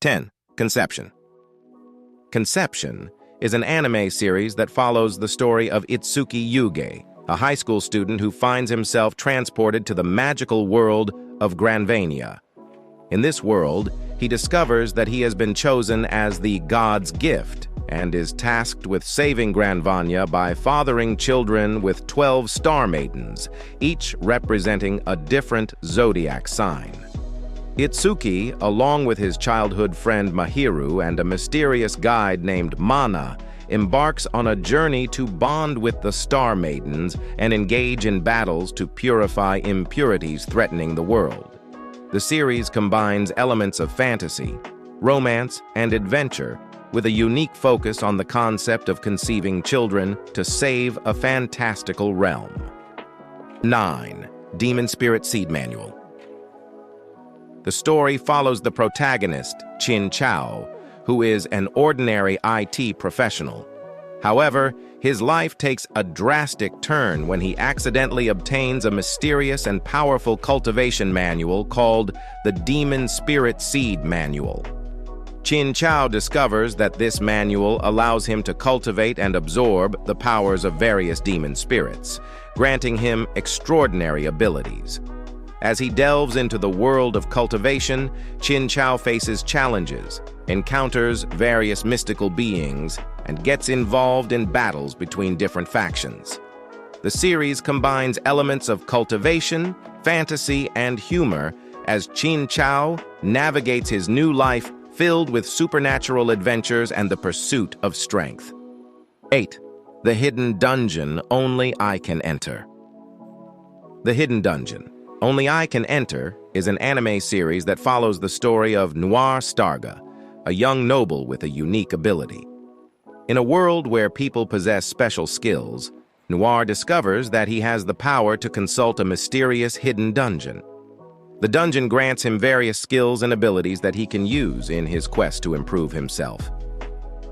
10. Conception. Conception is an anime series that follows the story of Itsuki Yuge, a high school student who finds himself transported to the magical world of Granvania. In this world, he discovers that he has been chosen as the god's gift and is tasked with saving Granvania by fathering children with 12 star maidens, each representing a different zodiac sign. Itsuki, along with his childhood friend Mahiru and a mysterious guide named Mana, embarks on a journey to bond with the Star Maidens and engage in battles to purify impurities threatening the world. The series combines elements of fantasy, romance, and adventure with a unique focus on the concept of conceiving children to save a fantastical realm. 9. Demon Spirit Seed Manual. The story follows the protagonist, Chin Chao, who is an ordinary IT professional. However, his life takes a drastic turn when he accidentally obtains a mysterious and powerful cultivation manual called the Demon Spirit Seed Manual. Chin Chao discovers that this manual allows him to cultivate and absorb the powers of various demon spirits, granting him extraordinary abilities. As he delves into the world of cultivation, Chin Chao faces challenges, encounters various mystical beings, and gets involved in battles between different factions. The series combines elements of cultivation, fantasy, and humor as Chin Chao navigates his new life filled with supernatural adventures and the pursuit of strength. 8. The Hidden Dungeon Only I Can Enter. The Hidden Dungeon Only I Can Enter is an anime series that follows the story of Noir Starga, a young noble with a unique ability. In a world where people possess special skills, Noir discovers that he has the power to consult a mysterious hidden dungeon. The dungeon grants him various skills and abilities that he can use in his quest to improve himself.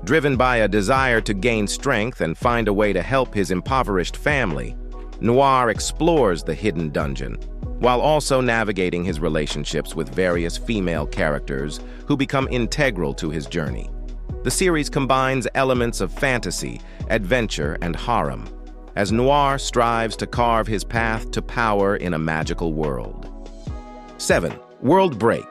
Driven by a desire to gain strength and find a way to help his impoverished family, Noir explores the hidden dungeon, while also navigating his relationships with various female characters who become integral to his journey. The series combines elements of fantasy, adventure, and harem, as Noir strives to carve his path to power in a magical world. 7. World Break.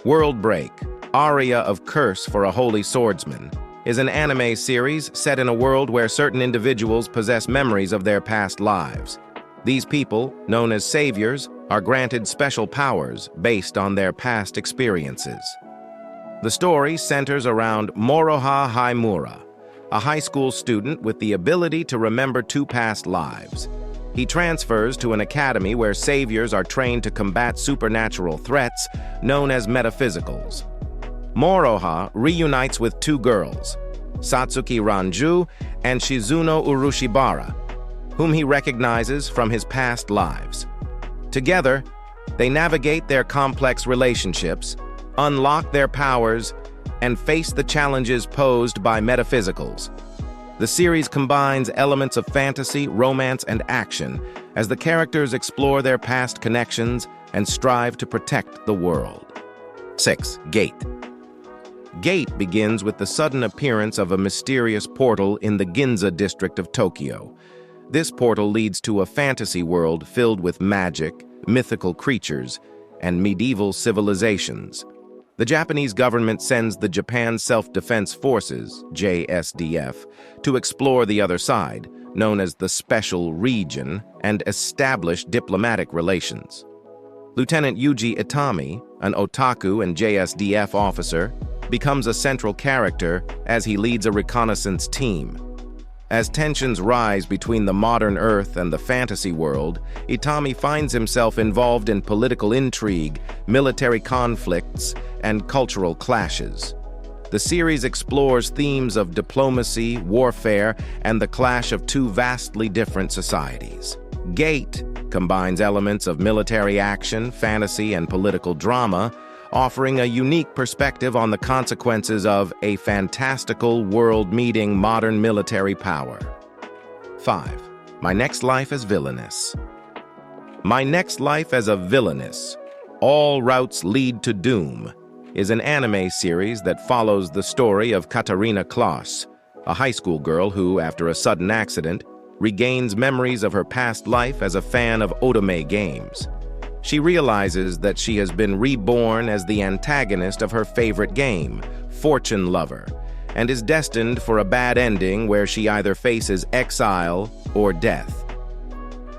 World Break, Aria of Curse for a Holy Swordsman, is an anime series set in a world where certain individuals possess memories of their past lives. These people, known as saviors, are granted special powers based on their past experiences. The story centers around Moroha Haimura, a high school student with the ability to remember 2 past lives. He transfers to an academy where saviors are trained to combat supernatural threats known as metaphysicals. Moroha reunites with 2 girls, Satsuki Ranju and Shizuno Urushibara, whom he recognizes from his past lives. Together, they navigate their complex relationships, unlock their powers, and face the challenges posed by metaphysicals. The series combines elements of fantasy, romance, and action as the characters explore their past connections and strive to protect the world. 6. Gate. Gate begins with the sudden appearance of a mysterious portal in the Ginza district of Tokyo. This portal leads to a fantasy world filled with magic, mythical creatures, and medieval civilizations. The Japanese government sends the Japan Self-Defense Forces, JSDF, to explore the other side, known as the Special Region, and establish diplomatic relations. Lieutenant Yuji Itami, an otaku and JSDF officer, becomes a central character as he leads a reconnaissance team. As tensions rise between the modern Earth and the fantasy world, Itami finds himself involved in political intrigue, military conflicts, and cultural clashes. The series explores themes of diplomacy, warfare, and the clash of 2 vastly different societies. Gate combines elements of military action, fantasy, and political drama, offering a unique perspective on the consequences of a fantastical world meeting modern military power. 5. My Next Life as Villainess. My Next Life as a Villainess. All routes lead to doom is an anime series that follows the story of Katarina Kloss, a high school girl who, after a sudden accident, regains memories of her past life as a fan of otome games. She realizes that she has been reborn as the antagonist of her favorite game, Fortune Lover, and is destined for a bad ending where she either faces exile or death.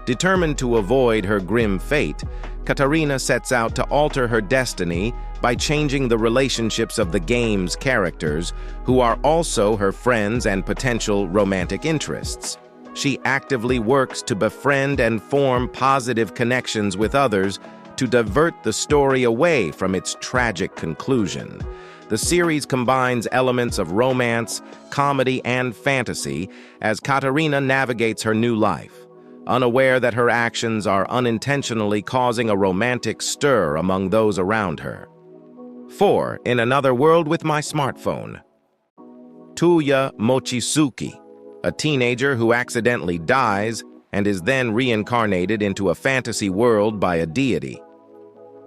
Determined to avoid her grim fate, Katarina sets out to alter her destiny by changing the relationships of the game's characters, who are also her friends and potential romantic interests. She actively works to befriend and form positive connections with others to divert the story away from its tragic conclusion. The series combines elements of romance, comedy, and fantasy as Katarina navigates her new life, unaware that her actions are unintentionally causing a romantic stir among those around her. 4. In Another World with My Smartphone. Tuya Mochizuki, a teenager who accidentally dies and is then reincarnated into a fantasy world by a deity.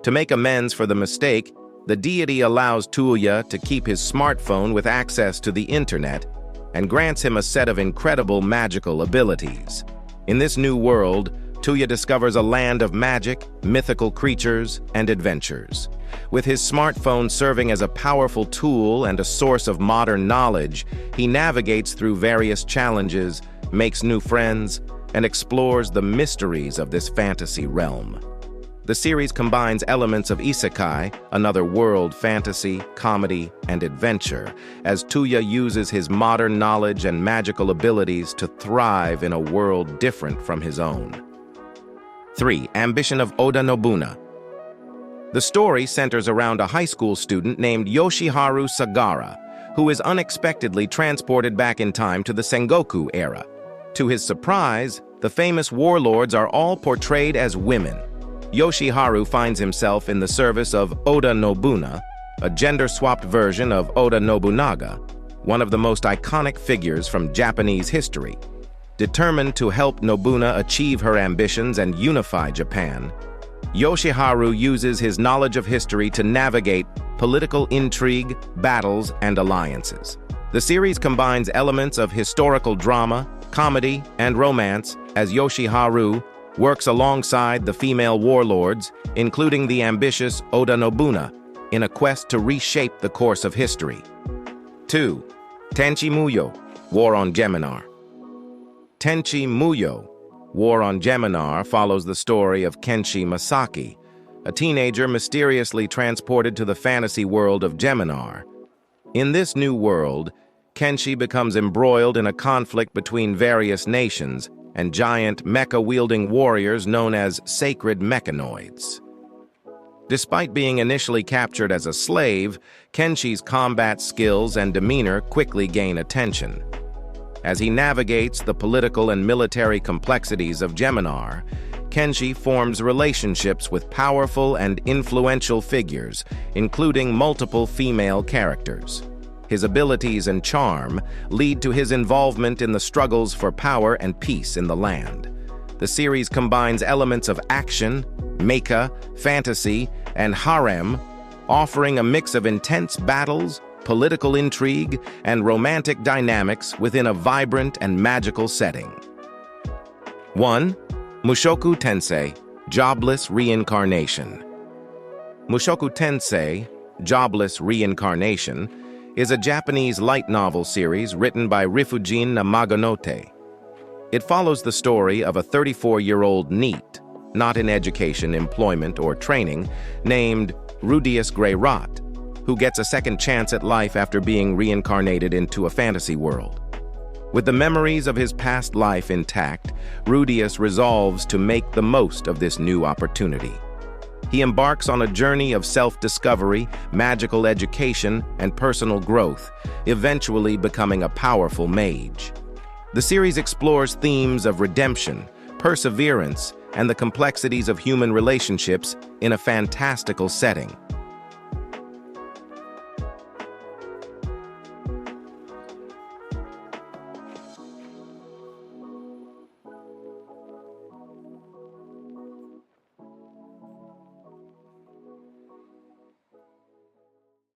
To make amends for the mistake, the deity allows Tuya to keep his smartphone with access to the internet and grants him a set of incredible magical abilities. In this new world, Tuya discovers a land of magic, mythical creatures, and adventures. With his smartphone serving as a powerful tool and a source of modern knowledge, he navigates through various challenges, makes new friends, and explores the mysteries of this fantasy realm. The series combines elements of Isekai, another world fantasy, comedy, and adventure, as Tuya uses his modern knowledge and magical abilities to thrive in a world different from his own. 3. Ambition of Oda Nobunaga. The story centers around a high school student named Yoshiharu Sagara, who is unexpectedly transported back in time to the Sengoku era. To his surprise, the famous warlords are all portrayed as women. Yoshiharu finds himself in the service of Oda Nobunaga, a gender-swapped version of Oda Nobunaga, one of the most iconic figures from Japanese history. Determined to help Nobunaga achieve her ambitions and unify Japan, Yoshiharu uses his knowledge of history to navigate political intrigue, battles, and alliances. The series combines elements of historical drama, comedy, and romance as Yoshiharu works alongside the female warlords, including the ambitious Oda Nobunaga, in a quest to reshape the course of history. 2. Tenchi Muyo, War on Geminar. Tenchi Muyo, War on Geminar follows the story of Kenshi Masaki, a teenager mysteriously transported to the fantasy world of Geminar. In this new world, Kenshi becomes embroiled in a conflict between various nations and giant mecha-wielding warriors known as sacred mechanoids. Despite being initially captured as a slave, Kenshi's combat skills and demeanor quickly gain attention. As he navigates the political and military complexities of Geminar, Kenshi forms relationships with powerful and influential figures, including multiple female characters. His abilities and charm lead to his involvement in the struggles for power and peace in the land. The series combines elements of action, mecha, fantasy, and harem, offering a mix of intense battles, political intrigue, and romantic dynamics within a vibrant and magical setting. 1. Mushoku Tensei, Jobless Reincarnation. Mushoku Tensei, Jobless Reincarnation, is a Japanese light novel series written by Rifujin Namaganote. It follows the story of a 34-year-old NEET, not in education, employment, or training, named Rudius Grey-Rot, who gets a second chance at life after being reincarnated into a fantasy world. With the memories of his past life intact, Rudius resolves to make the most of this new opportunity. He embarks on a journey of self-discovery, magical education, and personal growth, eventually becoming a powerful mage. The series explores themes of redemption, perseverance, and the complexities of human relationships in a fantastical setting.